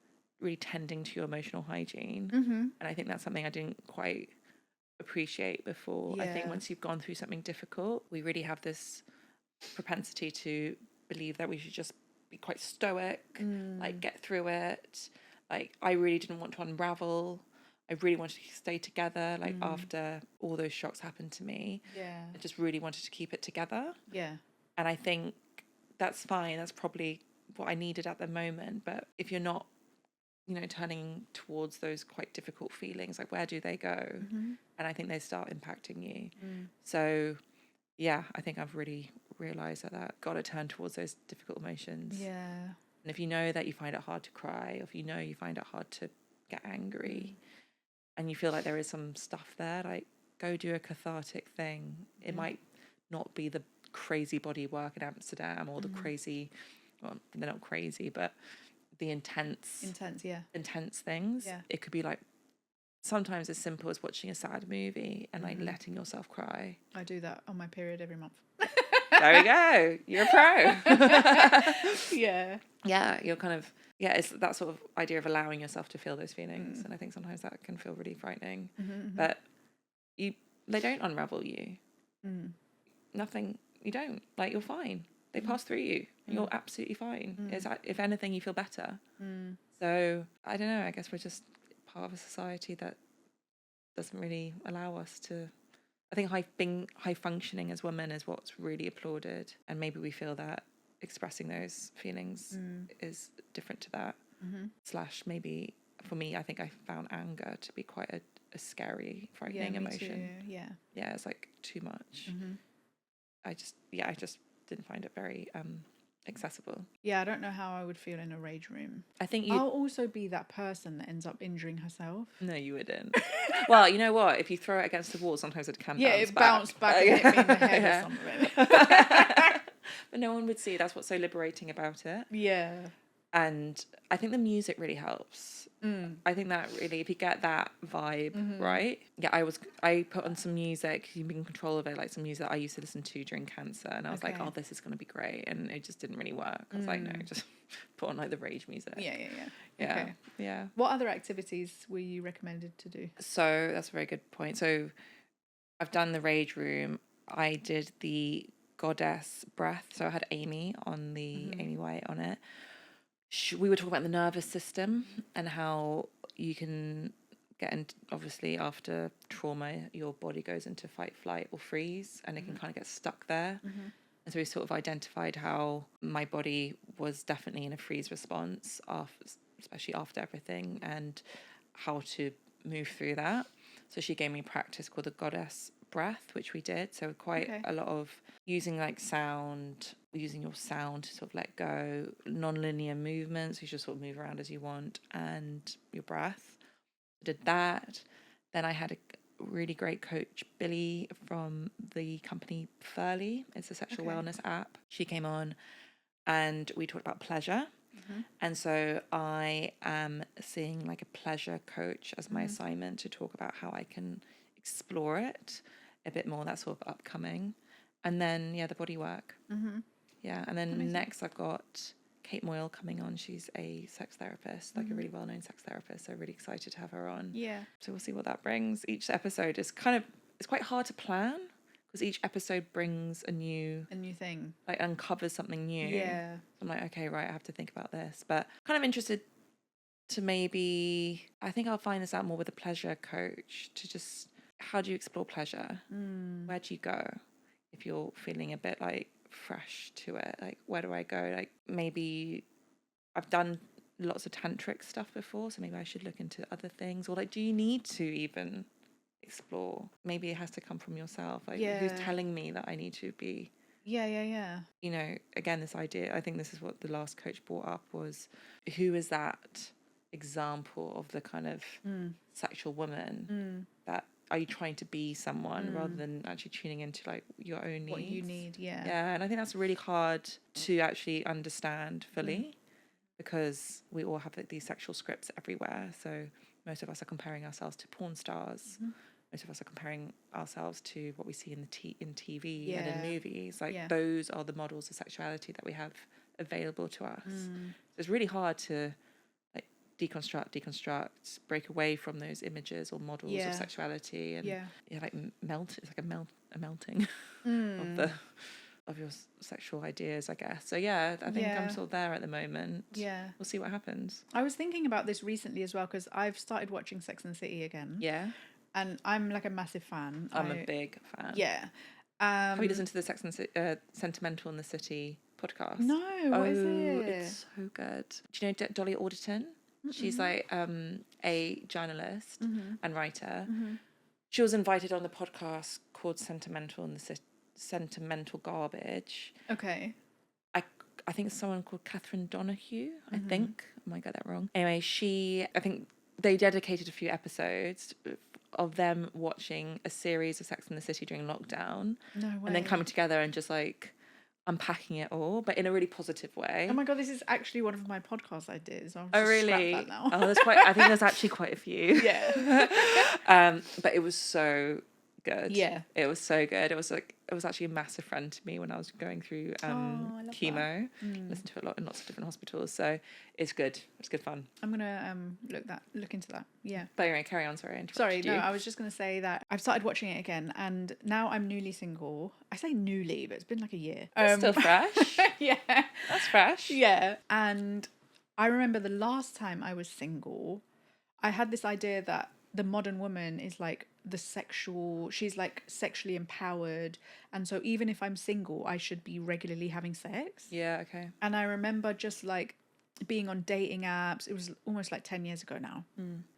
really tending to your emotional hygiene. And I think that's something I didn't quite appreciate before. I think once you've gone through something difficult, we really have this propensity to believe that we should just be quite stoic, like get through it. Like I really didn't want to unravel. I really wanted to stay together. Like after all those shocks happened to me, I just really wanted to keep it together. And I think that's fine. That's probably what I needed at the moment. But if you're not, turning towards those quite difficult feelings, like where do they go? And I think they start impacting you. So yeah, I think I've really realized that I've got to turn towards those difficult emotions. And if you know that you find it hard to cry, or if you know you find it hard to get angry, and you feel like there is some stuff there, like go do a cathartic thing. It might not be the crazy body work in Amsterdam or the crazy, well, they're not crazy, but the intense things. It could be like sometimes as simple as watching a sad movie and like letting yourself cry. I do that on my period every month. There we go. You're a pro. Yeah, you're kind of, it's that sort of idea of allowing yourself to feel those feelings. And I think sometimes that can feel really frightening. But they don't unravel you. Nothing, you don't. Like, you're fine. They pass through you. And you're absolutely fine. If anything, you feel better. So, I don't know. I guess we're just part of a society that doesn't really allow us to... I think being high functioning as women is what's really applauded. And maybe we feel that expressing those feelings is different to that. Slash, maybe, for me, I think I found anger to be quite a scary, frightening emotion. Too. Yeah, it's like too much. I just didn't find it very accessible. Yeah, I don't know how I would feel in a rage room. I think I'll also be that person that ends up injuring herself. No, you wouldn't. Well, you know what? If you throw it against the wall, sometimes it can bounce it back. bounced back and hit me in the head or something. But no one would see. That's what's so liberating about it. Yeah. And I think the music really helps. I think that really, if you get that vibe right. Yeah, I put on some music, you be in control of it, like some music I used to listen to during cancer, and I was like, oh, this is going to be great, and it just didn't really work. I was like, no, just put on like the rage music. Yeah. Okay. What other activities were you recommended to do? So that's a very good point. So I've done the rage room. I did the goddess breath. So I had Amy on Amy White on it. We were talking about the nervous system and how you can get in, obviously after trauma, your body goes into fight, flight or freeze, and it can kind of get stuck there. And so we sort of identified how my body was definitely in a freeze response, especially after everything, and how to move through that. So she gave me a practice called the goddess breath, which we did. So quite a lot of using like sound, using your sound to sort of let go, non-linear movements, you just sort of move around as you want, and your breath. I did that. Then I had a really great coach, Billy, from the company Furley. It's a sexual wellness app. She came on and we talked about pleasure. And so I am seeing like a pleasure coach as my assignment to talk about how I can explore it a bit more. That's sort of upcoming. And then the body work. Yeah. And then next I've got Kate Moyle coming on. She's a sex therapist, like a really well-known sex therapist. So really excited to have her on. Yeah. So we'll see what that brings. Each episode is it's quite hard to plan because each episode brings a new thing, like uncovers something new. Yeah. I'm like, okay, right, I have to think about this. But kind of interested to maybe, I think I'll find this out more with a pleasure coach, to just, how do you explore pleasure? Where do you go if you're feeling a bit like fresh to it? Like, where do I go? Like, maybe I've done lots of tantric stuff before, so maybe I should look into other things. Or like, do you need to even explore? Maybe it has to come from yourself. Like, who's telling me that I need to be? Yeah. You know, again, this idea, I think this is what the last coach brought up, was who is that example of the kind of sexual woman that, are you trying to be someone rather than actually tuning into like your own needs? What you need, yeah. Yeah, and I think that's really hard to actually understand fully because we all have like, these sexual scripts everywhere. So most of us are comparing ourselves to porn stars. Most of us are comparing ourselves to what we see in TV and in movies. Like those are the models of sexuality that we have available to us. So it's really hard to like deconstruct, break away from those images or models of sexuality, and like melt. It's like a melting of your sexual ideas, I guess. So I think I'm sort of there at the moment. Yeah, we'll see what happens. I was thinking about this recently as well because I've started watching Sex and the City again. Yeah. And I'm like a massive fan. I'm a big fan. Yeah. Have you listened to the Sex and Sentimental in the City podcast? No, what is it? It's so good. Do you know Dolly Alderton? She's like a journalist and writer. She was invited on the podcast called Sentimental in the City, Sentimental Garbage. Okay. I think it's someone called Catherine Donahue. I think I might get that wrong. Anyway, I think they dedicated a few episodes of them watching a series of Sex and the City during lockdown. No way. And then coming together and just like unpacking it all, but in a really positive way. Oh my god, this is actually one of my podcast ideas. I'll Oh just really? scrap that now. I think there's actually quite a few. Yeah. But it was so good. Yeah. It was so good. It was actually a massive friend to me when I was going through chemo. Listened to it a lot in lots of different hospitals. So it's good. It's good fun. I'm gonna look into that. Yeah. But anyway, carry on. Sorry, I interrupted Sorry, you. no, I was just gonna say that I've started watching it again, and now I'm newly single. I say newly, but it's been like a year. It's still fresh. Yeah. That's fresh. Yeah. And I remember the last time I was single, I had this idea that the modern woman is like she's like sexually empowered, and so even if I'm single I should be regularly having sex. Yeah, okay. And I remember just like being on dating apps. It was almost like 10 years ago now.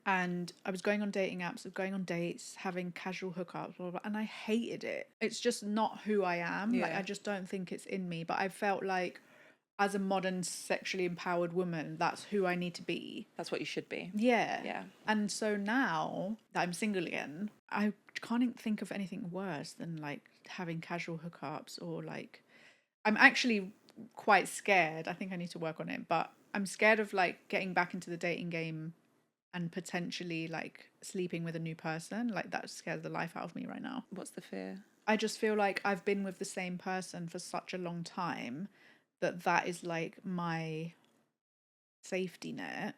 And I was going on dating apps, going on dates, having casual hookups, blah, blah, and I hated it. It's just not who I am. Like I just don't think it's in me. But I felt like as a modern sexually empowered woman, that's who I need to be. That's what you should be. Yeah. And so now that I'm single again, I can't think of anything worse than like having casual hookups, or like, I'm actually quite scared. I think I need to work on it, but I'm scared of like getting back into the dating game and potentially like sleeping with a new person. Like, that scares the life out of me right now. What's the fear? I just feel like I've been with the same person for such a long time that is like my safety net.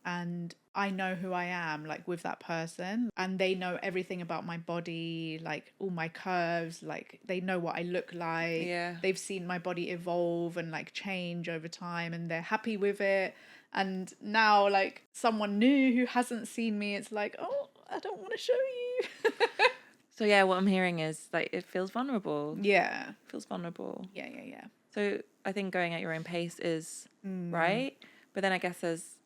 And I know who I am, like, with that person, and they know everything about my body, like all my curves, like they know what I look like. Yeah. They've seen my body evolve and like change over time, and they're happy with it. And now, like, someone new who hasn't seen me, it's like, oh, I don't want to show you. So yeah, what I'm hearing is like it feels vulnerable. Yeah. It feels vulnerable. Yeah. So I think going at your own pace is right. But then I guess there's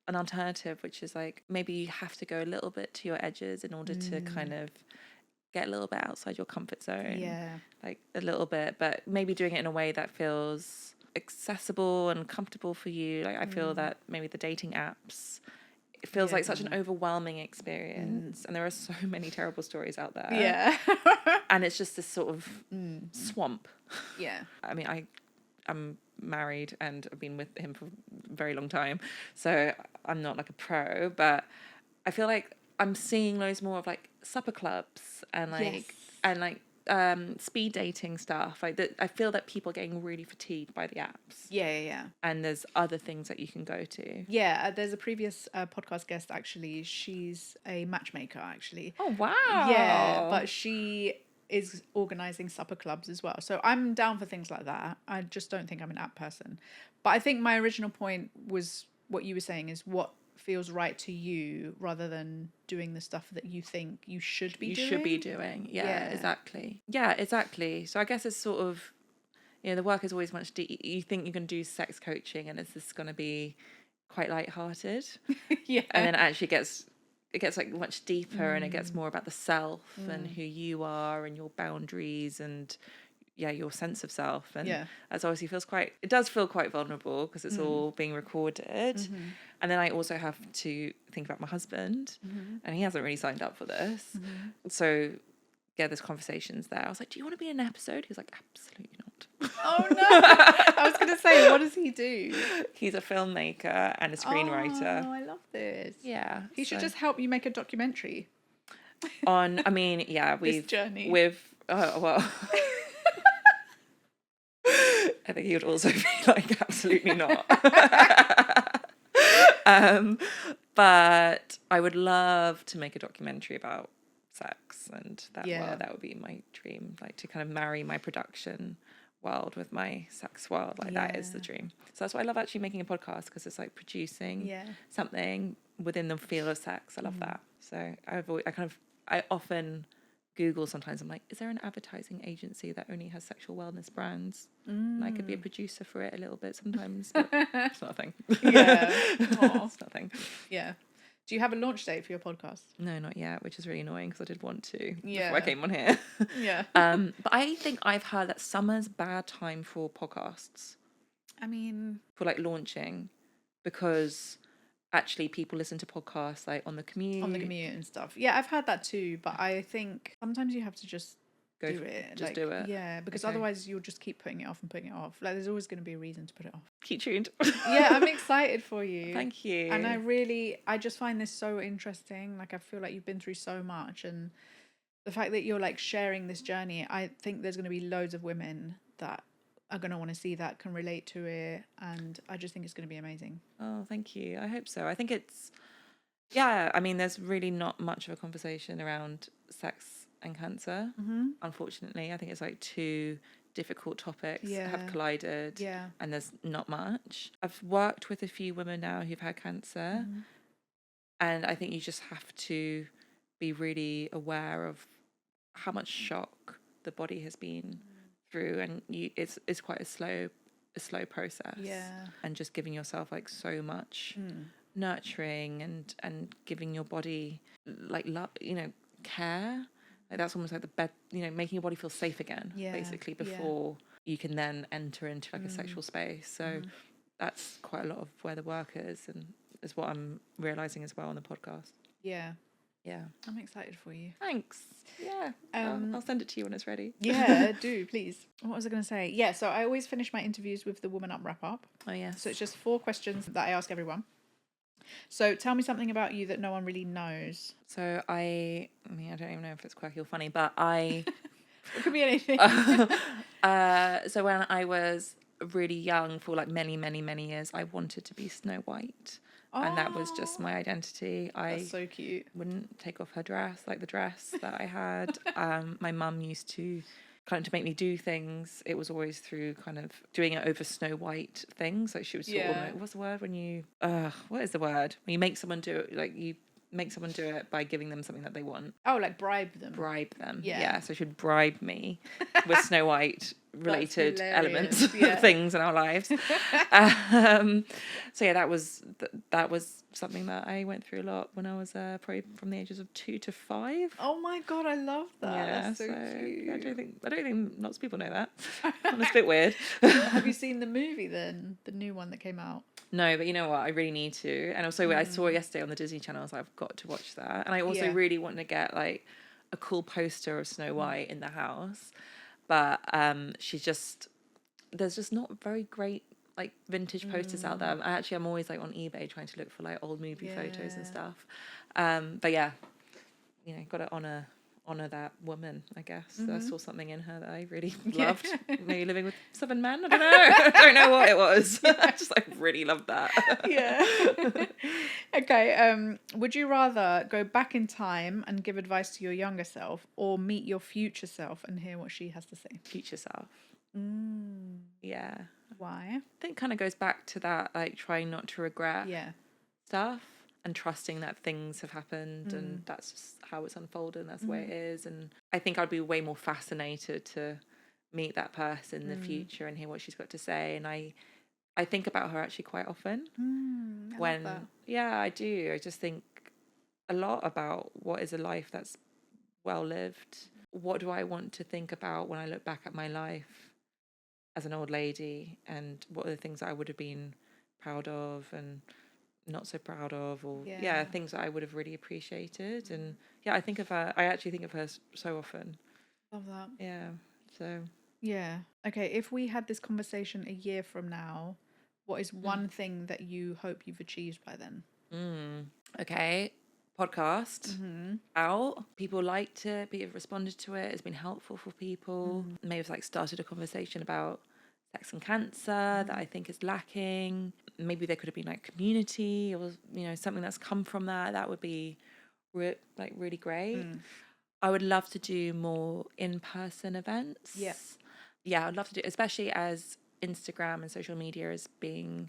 an alternative, which is like maybe you have to go a little bit to your edges in order to kind of get a little bit outside your comfort zone. Yeah. Like a little bit, but maybe doing it in a way that feels accessible and comfortable for you. Like I feel that maybe the dating apps, it feels like such an overwhelming experience, and there are so many terrible stories out there. Yeah. And it's just this sort of swamp. Yeah. I mean, I'm married and I've been with him for a very long time, so I'm not like a pro, but I feel like I'm seeing loads more of like supper clubs and like speed dating stuff like that. I feel that people are getting really fatigued by the apps. Yeah. And there's other things that you can go to. Yeah, there's a previous podcast guest, actually. She's a matchmaker, actually. Oh wow. Yeah, but she is organising supper clubs as well. So I'm down for things like that. I just don't think I'm an app person. But I think my original point was what you were saying is what feels right to you, rather than doing the stuff that you think you should be doing. Yeah, exactly. So I guess it's sort of, the work is always much you think you can do sex coaching and it's just going to be quite lighthearted. Yeah. And then it gets like much deeper, and it gets more about the self and who you are and your boundaries and your sense of self. And that's obviously it does feel quite vulnerable because it's all being recorded. And then I also have to think about my husband, and he hasn't really signed up for this. So there's conversations there. I was like, do you want to be in an episode? He was like, absolutely not. Oh no. I was going to say, what does he do? He's a filmmaker and a screenwriter. Oh, I love this. Yeah. He should just help you make a documentary. His journey. I think he would also be like, absolutely not. But I would love to make a documentary about sex and that world. That would be my dream, like to kind of marry my production world with my sex world. Like that is the dream. So that's why I love actually making a podcast, because it's like producing something within the field of sex. I love that. So I often Google sometimes. I'm like, is there an advertising agency that only has sexual wellness brands? And I could be a producer for it a little bit sometimes, but it's not a thing. Yeah. It's nothing. Yeah. Do you have a launch date for your podcast? No, not yet, which is really annoying because I did want to Yeah. before I came on here. Yeah. But I think I've heard that summer's bad time for podcasts. I mean, for like launching, because actually people listen to podcasts like on the commute and stuff. Yeah, I've heard that too, but I think sometimes you have to just do it. Yeah, because otherwise you'll just keep putting it off. Like, there's always going to be a reason to put it off. Keep tuned. Yeah, I'm excited for you. Thank you. And I just find this so interesting. Like, I feel like you've been through so much, and the fact that you're like sharing this journey, I think there's going to be loads of women that are going to want to see that, can relate to it, and I just think it's going to be amazing. Oh, thank you. I hope so. I think I mean, there's really not much of a conversation around sex and cancer, unfortunately. I think it's like two difficult topics have collided, and there's not much. I've worked with a few women now who've had cancer, and I think you just have to be really aware of how much shock the body has been through, and it's quite a slow process. And just giving yourself like so much nurturing and giving your body like love, care. Like that's almost like the bed, making your body feel safe again, basically, before you can then enter into like a sexual space. So that's quite a lot of where the work is, and is what I'm realizing as well on the podcast. Yeah. Yeah. I'm excited for you. Thanks. Yeah. I'll send it to you when it's ready. Yeah, do, please. What was I going to say? Yeah, so I always finish my interviews with the Woman Up wrap up. Oh, yeah. So it's just 4 questions that I ask everyone. So tell me something about you that no one really knows. So I mean, I don't even know if it's quirky or funny, but I... It could be anything. So when I was really young, for like many, many, many years, I wanted to be Snow White. And that was just my identity. That's so cute. Wouldn't take off her dress, like the dress that I had. My mum used to kind of, to make me do things, it was always through kind of doing it over Snow White things. Like she would sort of, what's the word when you, what is the word? When you make someone do it, like you make someone do it by giving them something that they want. Oh, like bribe them. Bribe them. Yeah. So she'd bribe me with Snow White related elements, Yeah. things in our lives. So yeah, that was something that I went through a lot when I was probably from the ages of 2 to 5. Oh my God, I love that. Yeah, that's so cute. I don't think lots of people know that. It's a bit weird. Have you seen the movie then? The new one that came out? No, but you know what? I really need to. And also, I saw it yesterday on the Disney Channel, so I've got to watch that. And I also really want to get like a cool poster of Snow White in the house. But there's just not very great like vintage posters out there. I'm always like on eBay trying to look for like old movie photos and stuff. But yeah, you know, got to honor that woman, I guess. I saw something in her that I really loved. Maybe living with 7 men, I don't know. I don't know what it was. I just like really loved that. Yeah. Okay, would you rather go back in time and give advice to your younger self, or meet your future self and hear what she has to say? Future self. Yeah. Why? I think kind of goes back to that, like trying not to regret stuff and trusting that things have happened and that's just how it's unfolded and that's the way it is. And I think I'd be way more fascinated to meet that person in the future and hear what she's got to say. And I think about her actually quite often. I love that. Yeah, I do. I just think a lot about what is a life that's well lived. What do I want to think about when I look back at my life as an old lady, and what are the things that I would have been proud of and not so proud of, or things that I would have really appreciated. And I actually think of her so often. Love that. Okay, if we had this conversation a year from now, what is one thing that you hope you've achieved by then? Okay, podcast out. People liked it, people have responded to it, it's been helpful for people. Maybe it's like started a conversation about sex and cancer that I think is lacking. Maybe there could have been like community, or you know, something that's come from that would be really great. I would love to do more in-person events. I'd love to do, especially as Instagram and social media is being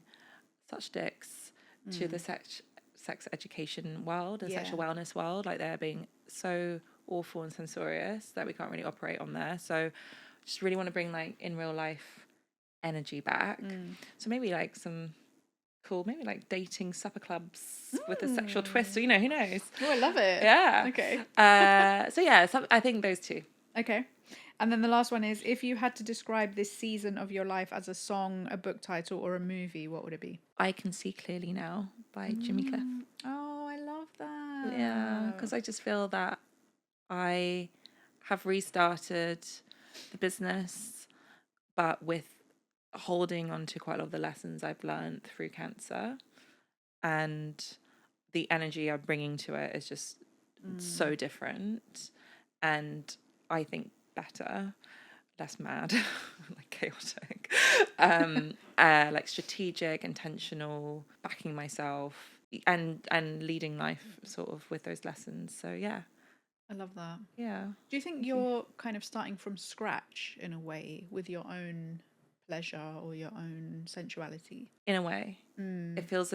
such dicks to the sex education world and sexual wellness world. Like they're being so awful and censorious that we can't really operate on there. So just really want to bring like in real life energy back. So maybe like some cool, maybe like dating supper clubs with a sexual twist, or you know, who knows. Oh, I love it. Yeah. Okay. So I think those two. Okay. And then the last one is, if you had to describe this season of your life as a song, a book title, or a movie, what would it be? I Can See Clearly Now by Jimmy Cliff. Oh, I love that. Yeah, because I just feel that I have restarted the business, but with holding on to quite a lot of the lessons I've learned through cancer, and the energy I'm bringing to it is just so different, and I think better, less mad, like chaotic, like strategic, intentional, backing myself, and leading life sort of with those lessons. So yeah, I love that. Yeah. Do you think you're kind of starting from scratch in a way with your own pleasure or your own sensuality? In a way. It feels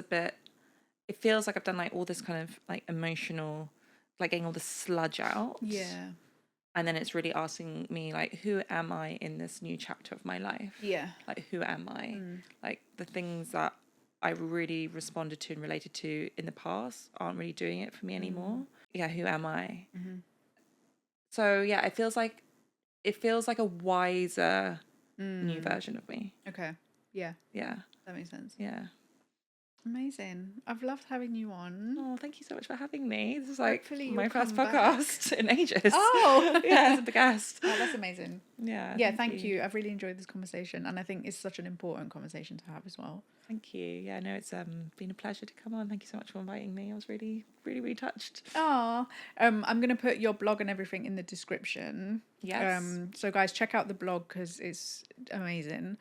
like I've done like all this kind of like emotional, like getting all the sludge out. Yeah. And then it's really asking me like, who am I in this new chapter of my life? Yeah. Like, who am I? Like the things that I really responded to and related to in the past aren't really doing it for me anymore. Yeah, who am I? So yeah, it feels like a wiser new version of me. Okay. Yeah, Yeah. that makes sense. Yeah. Amazing. I've loved having you on. Oh, thank you so much for having me. This is like Hopefully my you'll first come podcast in ages. Oh. Yeah, as a guest. Oh, that's amazing. Yeah. Yeah, thank you. I've really enjoyed this conversation, and I think it's such an important conversation to have as well. Thank you. Yeah, no, it's been a pleasure to come on. Thank you so much for inviting me. I was really, really, really touched. Oh, I'm going to put your blog and everything in the description. Yes. So guys, check out the blog because it's amazing.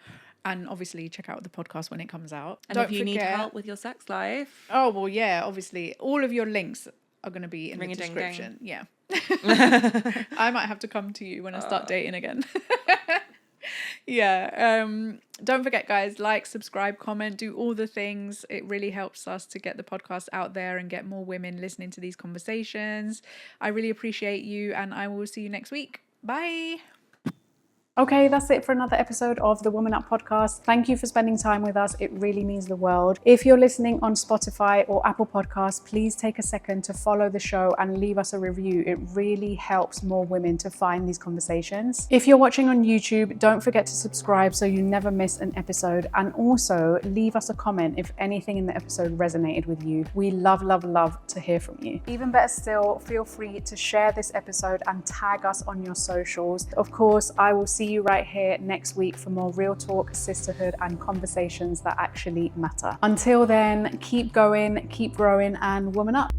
And obviously check out the podcast when it comes out. And if you need help with your sex life. Oh, well, yeah, obviously. All of your links are going to be in the description. Yeah. I might have to come to you when I start dating again. Yeah. Don't forget, guys, like, subscribe, comment, do all the things. It really helps us to get the podcast out there and get more women listening to these conversations. I really appreciate you, and I will see you next week. Bye. Okay, that's it for another episode of the Woman Up podcast. Thank you for spending time with us. It really means the world. If you're listening on Spotify or Apple Podcasts, please take a second to follow the show and leave us a review. It really helps more women to find these conversations. If you're watching on YouTube, don't forget to subscribe so you never miss an episode. And also leave us a comment if anything in the episode resonated with you. We love, love, love to hear from you. Even better still, feel free to share this episode and tag us on your socials. Of course, I will see you right here next week for more real talk, sisterhood, and conversations that actually matter. Until then, keep going, keep growing, and woman up.